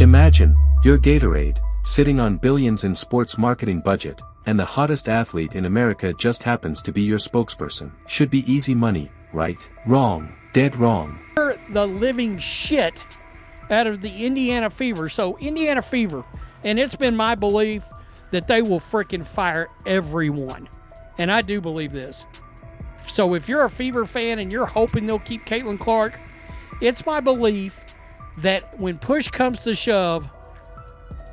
Imagine, you're Gatorade, sitting on billions in sports marketing budget, and the hottest athlete in America just happens to be your spokesperson. Should be easy money, right? Wrong. Dead wrong. The living shit out of the Indiana Fever. So Indiana Fever, and it's been my belief that they will freaking fire everyone. And I do believe this. So if you're a Fever fan and you're hoping they'll keep Caitlin Clark, it's my belief that when push comes to shove,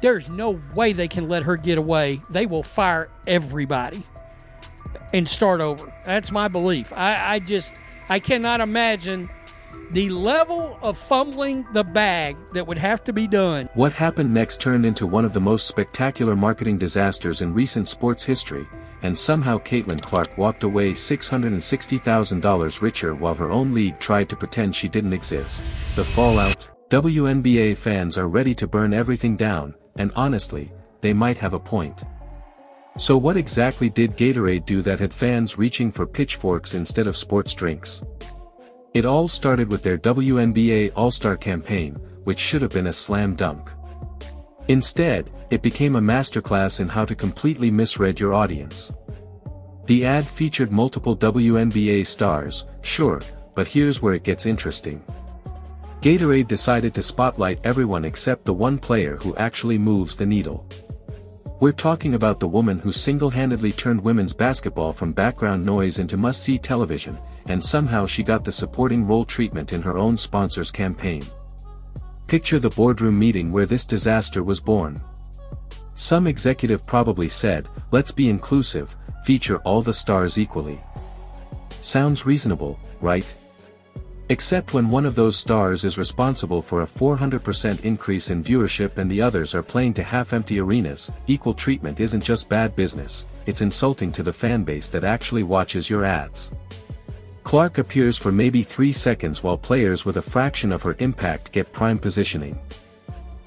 there's no way they can let her get away. They will fire everybody and start over. That's my belief. I cannot imagine the level of fumbling the bag that would have to be done. What happened next turned into one of the most spectacular marketing disasters in recent sports history, and somehow Caitlin Clark walked away $660,000 richer while her own league tried to pretend she didn't exist. The fallout? WNBA fans are ready to burn everything down, and honestly, they might have a point. So what exactly did Gatorade do that had fans reaching for pitchforks instead of sports drinks? It all started with their WNBA All-Star campaign, which should have been a slam dunk. Instead, it became a masterclass in how to completely misread your audience. The ad featured multiple WNBA stars, sure, but here's where it gets interesting. Gatorade decided to spotlight everyone except the one player who actually moves the needle. We're talking about the woman who single-handedly turned women's basketball from background noise into must-see television, and somehow she got the supporting role treatment in her own sponsor's campaign. Picture the boardroom meeting where this disaster was born. Some executive probably said, "Let's be inclusive, feature all the stars equally." Sounds reasonable, right? Except when one of those stars is responsible for a 400% increase in viewership and the others are playing to half-empty arenas, equal treatment isn't just bad business, it's insulting to the fanbase that actually watches your ads. Clark appears for maybe 3 seconds while players with a fraction of her impact get prime positioning.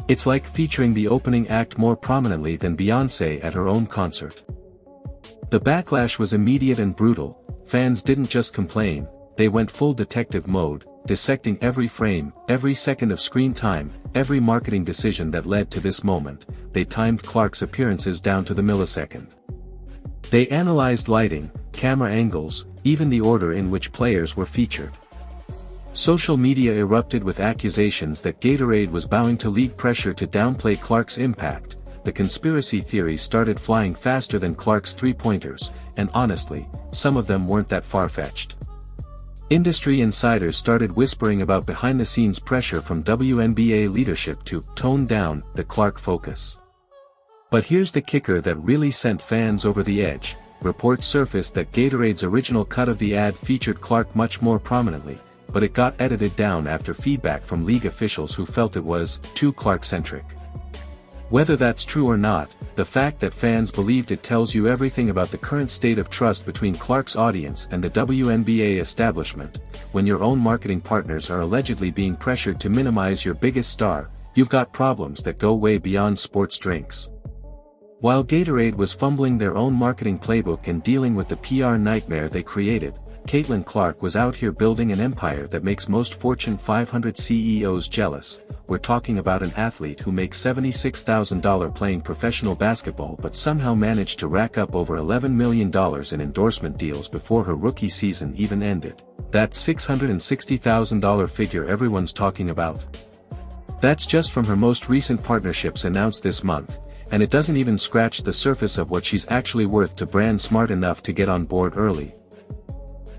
It's like featuring the opening act more prominently than Beyoncé at her own concert. The backlash was immediate and brutal. Fans didn't just complain, they went full detective mode, dissecting every frame, every second of screen time, every marketing decision that led to this moment. They timed Clark's appearances down to the millisecond. They analyzed lighting, camera angles, even the order in which players were featured. Social media erupted with accusations that Gatorade was bowing to league pressure to downplay Clark's impact. The conspiracy theories started flying faster than Clark's three-pointers, and honestly, some of them weren't that far-fetched. Industry insiders started whispering about behind-the-scenes pressure from WNBA leadership to tone down the Clark focus. But here's the kicker that really sent fans over the edge. Reports surfaced that Gatorade's original cut of the ad featured Clark much more prominently, but it got edited down after feedback from league officials who felt it was too Clark-centric. Whether that's true or not, the fact that fans believed it tells you everything about the current state of trust between Clark's audience and the WNBA establishment. When your own marketing partners are allegedly being pressured to minimize your biggest star, you've got problems that go way beyond sports drinks. While Gatorade was fumbling their own marketing playbook and dealing with the PR nightmare they created, Caitlin Clark was out here building an empire that makes most Fortune 500 CEOs jealous. We're talking about an athlete who makes $76,000 playing professional basketball but somehow managed to rack up over $11 million in endorsement deals before her rookie season even ended. That $660,000 figure everyone's talking about. That's just from her most recent partnerships announced this month, and it doesn't even scratch the surface of what she's actually worth to brands smart enough to get on board early.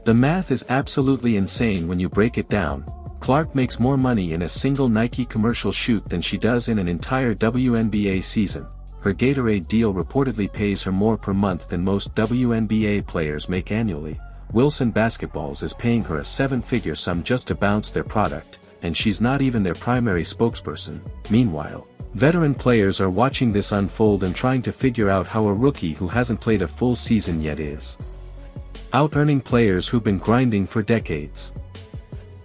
The math is absolutely insane when you break it down. Clark makes more money in a single Nike commercial shoot than she does in an entire WNBA season. Her Gatorade deal reportedly pays her more per month than most WNBA players make annually. Wilson Basketballs is paying her a 7-figure sum just to bounce their product, and she's not even their primary spokesperson. Meanwhile, veteran players are watching this unfold and trying to figure out how a rookie who hasn't played a full season yet is out-earning players who've been grinding for decades.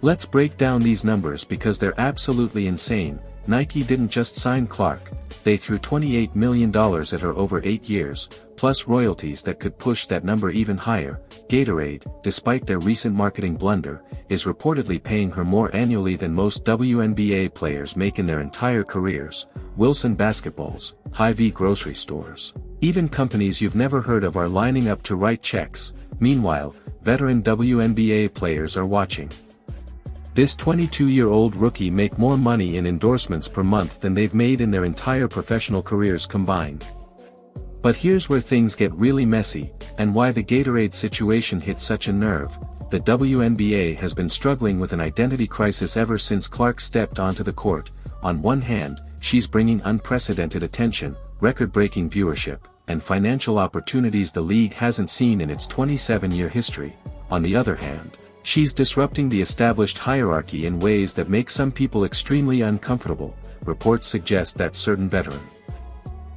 Let's break down these numbers because they're absolutely insane. Nike didn't just sign Clark, They threw $28 million at her over 8 years, plus royalties that could push that number even higher. Gatorade, despite their recent marketing blunder, is reportedly paying her more annually than most WNBA players make in their entire careers. Wilson Basketballs, Hy-Vee grocery stores. Even companies you've never heard of are lining up to write checks. Meanwhile, veteran WNBA players are watching. This 22-year-old rookie make more money in endorsements per month than they've made in their entire professional careers combined. But here's where things get really messy, and why the Gatorade situation hit such a nerve. The WNBA has been struggling with an identity crisis ever since Clark stepped onto the court. On one hand, she's bringing unprecedented attention, record-breaking viewership, and financial opportunities the league hasn't seen in its 27-year history. On the other hand, she's disrupting the established hierarchy in ways that make some people extremely uncomfortable. Reports suggest that certain veteran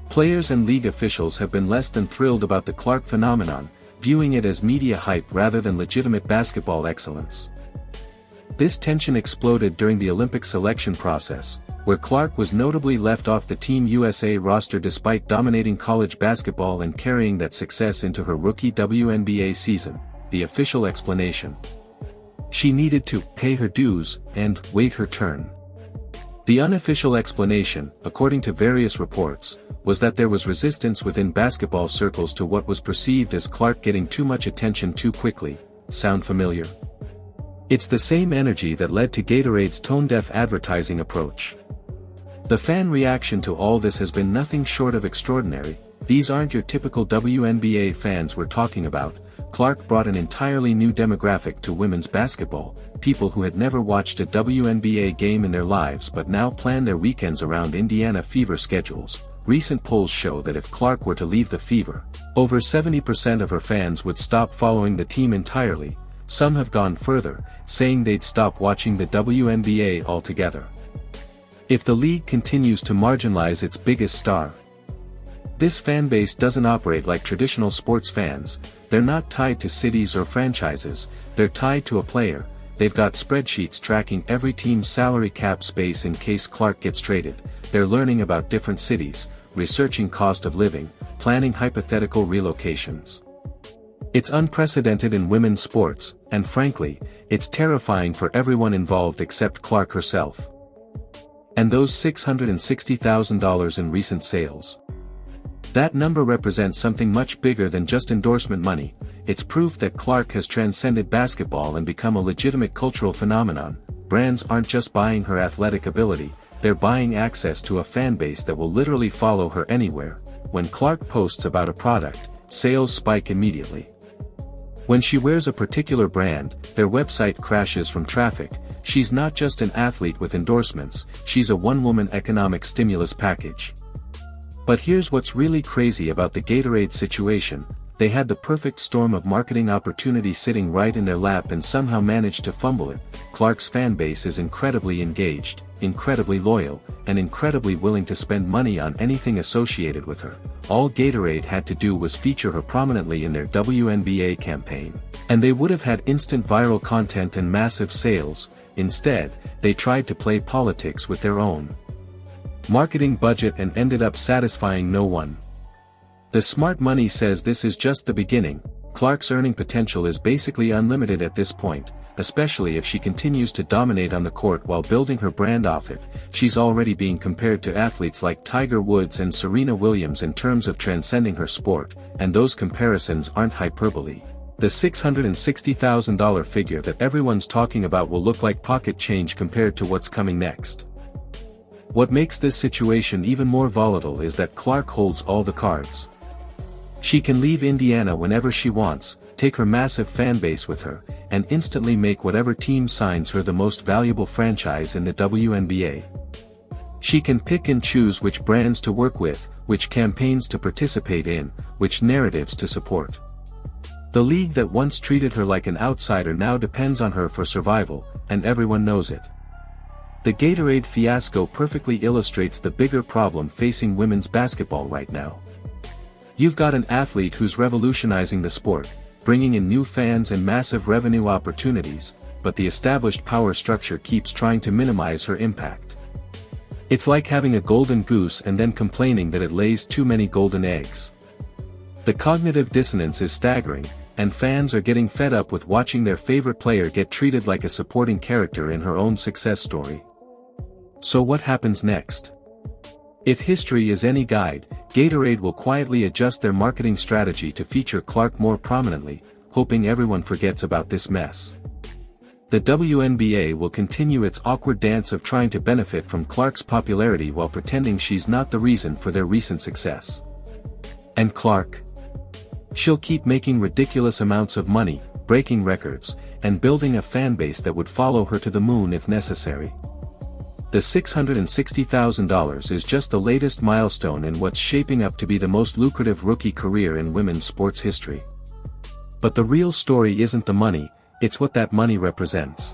players and league officials have been less than thrilled about the Clark phenomenon, viewing it as media hype rather than legitimate basketball excellence. This tension exploded during the Olympic selection process, where Clark was notably left off the Team USA roster despite dominating college basketball and carrying that success into her rookie WNBA season. The official explanation: she needed to pay her dues and wait her turn. The unofficial explanation, according to various reports, was that there was resistance within basketball circles to what was perceived as Clark getting too much attention too quickly. Sound familiar? It's the same energy that led to Gatorade's tone-deaf advertising approach. The fan reaction to all this has been nothing short of extraordinary. These aren't your typical WNBA fans we're talking about. Clark brought an entirely new demographic to women's basketball, people who had never watched a WNBA game in their lives but now plan their weekends around Indiana Fever schedules. Recent polls show that if Clark were to leave the Fever, over 70% of her fans would stop following the team entirely. Some have gone further, saying they'd stop watching the WNBA altogether if the league continues to marginalize its biggest star. This fanbase doesn't operate like traditional sports fans. They're not tied to cities or franchises, they're tied to a player. They've got spreadsheets tracking every team's salary cap space in case Clark gets traded. They're learning about different cities, researching cost of living, planning hypothetical relocations. It's unprecedented in women's sports, and frankly, it's terrifying for everyone involved except Clark herself. And those $660,000 in recent sales. That number represents something much bigger than just endorsement money. It's proof that Clark has transcended basketball and become a legitimate cultural phenomenon. Brands aren't just buying her athletic ability, they're buying access to a fan base that will literally follow her anywhere. When Clark posts about a product, sales spike immediately. When she wears a particular brand, their website crashes from traffic. She's not just an athlete with endorsements, she's a one-woman economic stimulus package. But here's what's really crazy about the Gatorade situation: they had the perfect storm of marketing opportunity sitting right in their lap and somehow managed to fumble it. Clark's fanbase is incredibly engaged, incredibly loyal, and incredibly willing to spend money on anything associated with her. All Gatorade had to do was feature her prominently in their WNBA campaign, and they would have had instant viral content and massive sales. Instead, they tried to play politics with their own marketing budget and ended up satisfying no one. The smart money says this is just the beginning. Clark's earning potential is basically unlimited at this point, especially if she continues to dominate on the court while building her brand off it. She's already being compared to athletes like Tiger Woods and Serena Williams in terms of transcending her sport, and those comparisons aren't hyperbole. The $660,000 figure that everyone's talking about will look like pocket change compared to what's coming next. What makes this situation even more volatile is that Clark holds all the cards. She can leave Indiana whenever she wants, take her massive fanbase with her, and instantly make whatever team signs her the most valuable franchise in the WNBA. She can pick and choose which brands to work with, which campaigns to participate in, which narratives to support. The league that once treated her like an outsider now depends on her for survival, and everyone knows it. The Gatorade fiasco perfectly illustrates the bigger problem facing women's basketball right now. You've got an athlete who's revolutionizing the sport, bringing in new fans and massive revenue opportunities, but the established power structure keeps trying to minimize her impact. It's like having a golden goose and then complaining that it lays too many golden eggs. The cognitive dissonance is staggering, and fans are getting fed up with watching their favorite player get treated like a supporting character in her own success story. So what happens next? If history is any guide, Gatorade will quietly adjust their marketing strategy to feature Clark more prominently, hoping everyone forgets about this mess. The WNBA will continue its awkward dance of trying to benefit from Clark's popularity while pretending she's not the reason for their recent success. And Clark? She'll keep making ridiculous amounts of money, breaking records, and building a fan base that would follow her to the moon if necessary. The $660,000 is just the latest milestone in what's shaping up to be the most lucrative rookie career in women's sports history. But the real story isn't the money, it's what that money represents.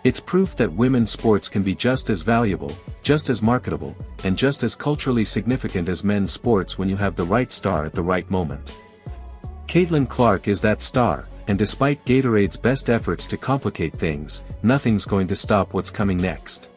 It's proof that women's sports can be just as valuable, just as marketable, and just as culturally significant as men's sports when you have the right star at the right moment. Caitlin Clark is that star, and despite Gatorade's best efforts to complicate things, nothing's going to stop what's coming next.